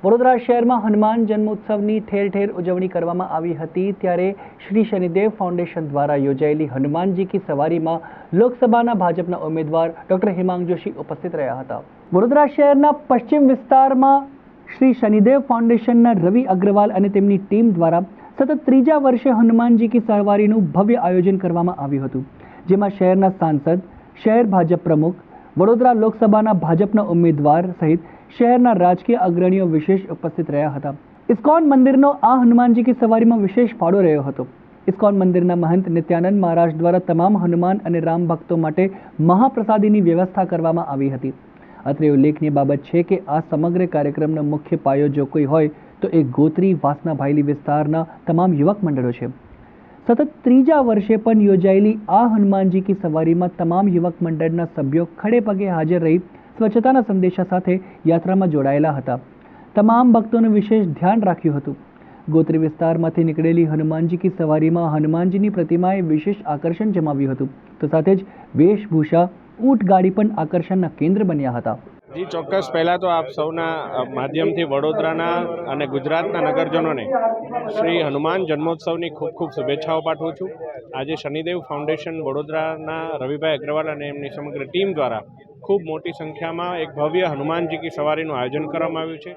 વડોદરા શહેરમાં હનુમાન જન્મોત્સવની ઠેર ઠેર ઉજવણી કરવામાં આવી હતી। ત્યારે શ્રી શનિદેવ ફાઉન્ડેશન દ્વારા યોજાયેલી હનુમાનજી કી સવારીમાં લોકસભાના ભાજપના ઉમેદવાર ડોક્ટર હિમાંગ જોશી ઉપસ્થિત રહ્યા હતા। વડોદરા શહેરના પશ્ચિમ વિસ્તારમાં શ્રી શનિદેવ ફાઉન્ડેશનના રવિ અગ્રવાલ અને તેમની ટીમ દ્વારા સતત ત્રીજા વર્ષે હનુમાનજી કી સવારીનું ભવ્ય આયોજન કરવામાં આવ્યું હતું, જેમાં શહેરના સાંસદ, શહેર ભાજપ પ્રમુખ, વડોદરા લોકસભાના ભાજપના ઉમેદવાર સહિત શહેરના રાજકીય અગ્રણીઓ વિશેષ ઉપસ્થિત રહ્યા હતા। ઇસ્કોન મંદિરનો આ હનુમાનજી કી સવારીમાં વિશેષ ફાળો રહ્યો હતો। ઇસ્કોન મંદિરના મહંત નિત્યાનંદ મહારાજ દ્વારા તમામ હનુમાન અને રામ ભક્તો માટે મહાપ્રસાદીની વ્યવસ્થા કરવામાં આવી હતી। અત્રે ઉલ્લેખનીય બાબત છે કે આ સમગ્ર કાર્યક્રમનો મુખ્ય પાયો જો કોઈ હોય તો એ ગોત્રી વાસના ભાયલી વિસ્તારના તમામ યુવક મંડળો છે। સતત ત્રીજા વર્ષે પણ યોજાયેલી આ હનુમાનજી કી સવારીમાં તમામ યુવક મંડળના સભ્યો ખડે પગે હાજર રહી સ્વચ્છતાના સંદેશા સાથે યાત્રામાં જોડાયેલા હતા। તમામ ભક્તોનું વિશેષ ધ્યાન રાખ્યું હતું। ગોત્રી વિસ્તારમાંથી નીકળેલી હનુમાનજી કી સવારીમાં હનુમાનજીની પ્રતિમાએ વિશેષ આકર્ષણ જમાવ્યું હતું, તો સાથે જ વેશભૂષા, ઊંટ ગાડી પણ આકર્ષણના કેન્દ્ર બન્યા હતા। જી ચોક્કસ, પહેલાં તો આપ સૌના માધ્યમથી વડોદરાના અને ગુજરાતના નગરજનોને શ્રી હનુમાન જન્મોત્સવની ખૂબ ખૂબ શુભેચ્છાઓ પાઠવું છું। આજે શનિદેવ ફાઉન્ડેશન વડોદરાના રવિભાઈ અગ્રવાલ અને એમની સમગ્ર ટીમ દ્વારા ખૂબ મોટી સંખ્યામાં એક ભવ્ય હનુમાનજી કી સવારીનું આયોજન કરવામાં આવ્યું છે।